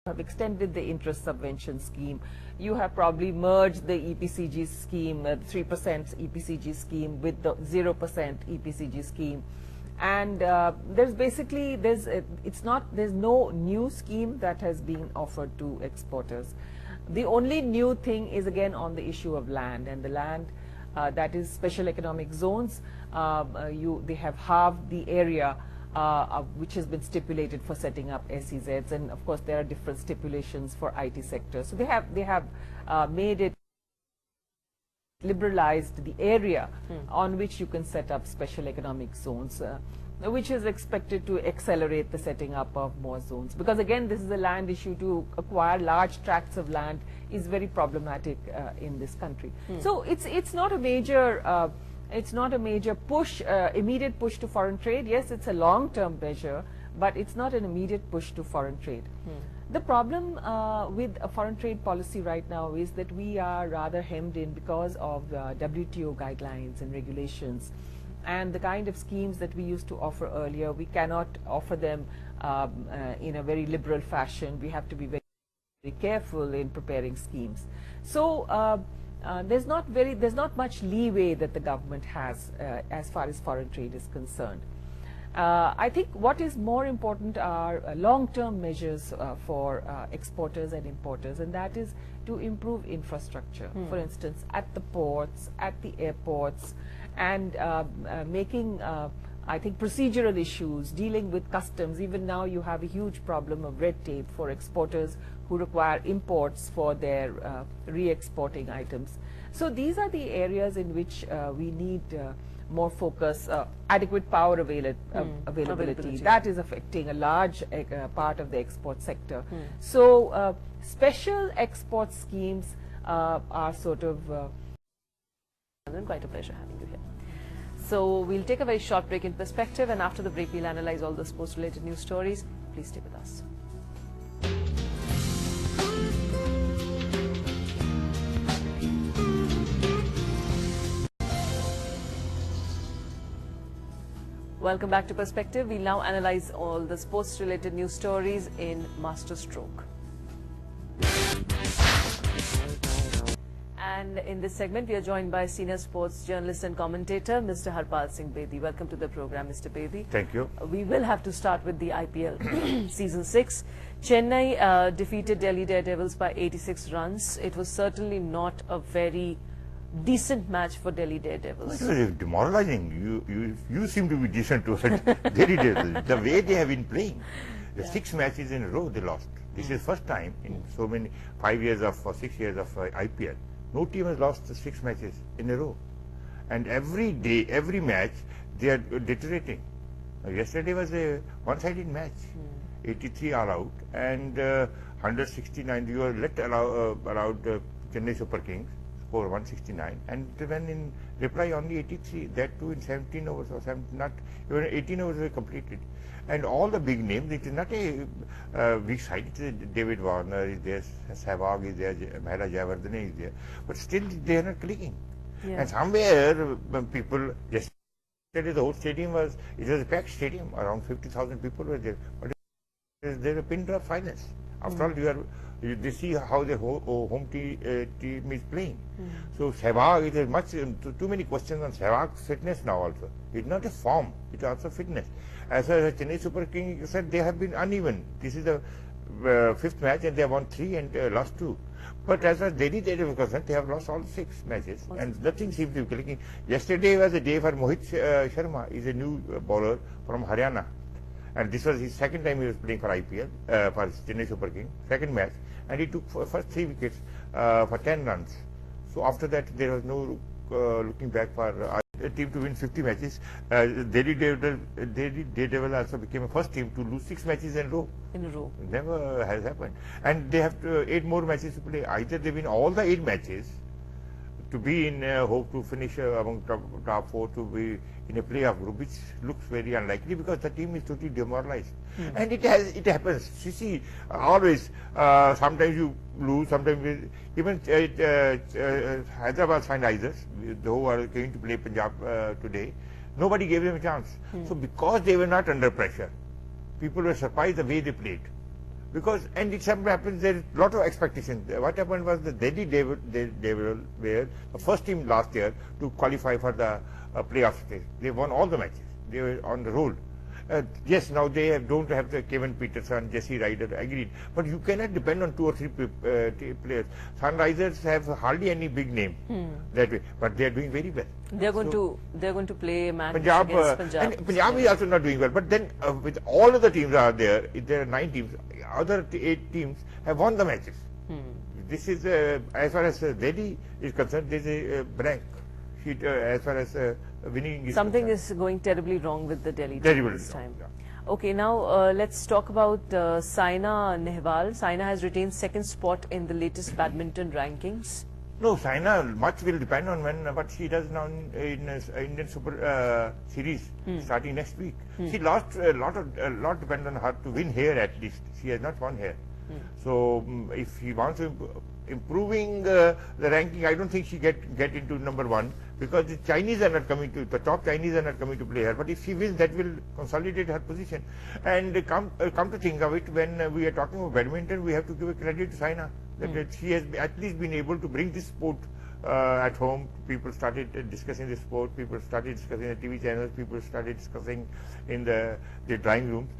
have extended the interest subvention scheme. You have probably merged the EPCG scheme, 3% EPCG scheme with the 0% EPCG scheme. And there's no new scheme that has been offered to exporters. The only new thing is again on the issue of land, and the land that is special economic zones. They have halved the area which has been stipulated for setting up SEZs, and of course there are different stipulations for IT sector. So they have made it liberalized the area on which you can set up special economic zones, which is expected to accelerate the setting up of more zones. Because again, this is a land issue. To acquire large tracts of land is very problematic in this country. So it's not a major push, immediate push to foreign trade. Yes, it's a long-term measure, but it's not an immediate push to foreign trade. The problem with a foreign trade policy right now is that we are rather hemmed in because of WTO guidelines and regulations, and the kind of schemes that we used to offer earlier, we cannot offer them in a very liberal fashion. We have to be very, very careful in preparing schemes. So there's not much leeway that the government has as far as foreign trade is concerned. I think what is more important are long-term measures for exporters and importers, and that is to improve infrastructure. For instance, at the ports, at the airports, and making I think procedural issues, dealing with customs. Even now you have a huge problem of red tape for exporters who require imports for their re-exporting items. So these are the areas in which we need more focus. Adequate power availability, that is affecting a large part of the export sector. So special export schemes are sort of quite a pleasure having you here. So we'll take a very short break in perspective, and after the break we'll analyze all the sports related news stories. Please stay with us. Welcome back to Perspective. We'll now analyze all the sports related news stories in Master Stroke. And in this segment, we are joined by senior sports journalist and commentator, Mr. Harpal Singh Bedi. Welcome to the program, Mr. Bedi. Thank you. We will have to start with the IPL season 6. Chennai defeated Delhi Daredevils by 86 runs. It was certainly not a very decent match for Delhi Daredevils. It was demoralizing. You seem to be decent to Delhi Daredevils. The way they have been playing. The 6 matches in a row they lost. This is first time in so many 5 years of or 6 years of IPL. No team has lost 6 matches in a row. And every day, every match, they are deteriorating. Yesterday was a one-sided match. 83 all out and 169. You were allowed Chennai Super Kings score 169, and when in reply only 83. That too in 17 overs or 17, not even 18 overs were completed. And all the big names. It is not a weak side. It is David Warner is there, Sehwag is there, Mahela Jayawardene is there, but still they are not clicking. Yeah. And somewhere people yesterday the whole stadium was a packed stadium. Around 50,000 people were there, but there a pin drop silence. After all, they see how the home team is playing. So Sehwag, it is much too many questions on Sehwag's fitness now also. It's not a form, it's also fitness. As far as Chennai Super Kings said, they have been uneven. This is the 5th match and they have won 3 and lost 2. But as far as Delhi Daredevils is concerned, they have lost all 6 matches and nothing seems to be clicking. Yesterday was a day for Mohit Sharma. He's a new bowler from Haryana. And this was his 2nd time he was playing for IPL, for Chennai Super Kings, 2nd match. And he took first 3 wickets for 10 runs. So after that, there was no looking back for a team to win 50 matches. Delhi Daredevils also became a first team to lose 6 matches in a row. Never has happened. And they have 8 more matches to play. Either they win all the 8 matches to be in hope to finish among top 4, to be in a playoff group, which looks very unlikely because the team is totally demoralized. And it happens. You see, always, sometimes you lose, sometimes even Hyderabad Sunrisers, who are going to play Punjab today, nobody gave them a chance. So because they were not under pressure, people were surprised the way they played. Because, and it sometimes happens, there is a lot of expectation. What happened was the Delhi Devil were the first team last year to qualify for the playoff stage. They won all the matches. They were on the roll. Yes, now they don't have the Kevin Peterson, Jesse Ryder, agreed. But you cannot depend on 2 or 3 players. Sunrisers have hardly any big name that way, but they are doing very well. They're going to play a match Punjab, against Punjab. and Punjab is also not doing well. But then with all of the teams are there are 9 teams. Other 8 teams have won the matches. This is as far as Delhi is concerned, there is a blank sheet as far as winning is Something concerned. is going terribly wrong with the Delhi team Terrible this wrong, time. yeah. Okay, now let's talk about Saina Nehwal. Saina has retained 2nd spot in the latest badminton rankings. No, Saina, much will depend on what she does now in Indian Super Series starting next week. She lost a lot depends on her to win here at least. She has not won here. So if she wants to improving the ranking, I don't think she get into number 1 because the Chinese are not coming to the top. Chinese are not coming to play her. But if she wins, that will consolidate her position. And come to think of it, when we are talking about badminton, we have to give a credit to Saina that she has at least been able to bring this sport at home. People started discussing the sport. People started discussing the TV channels. People started discussing in the drawing rooms.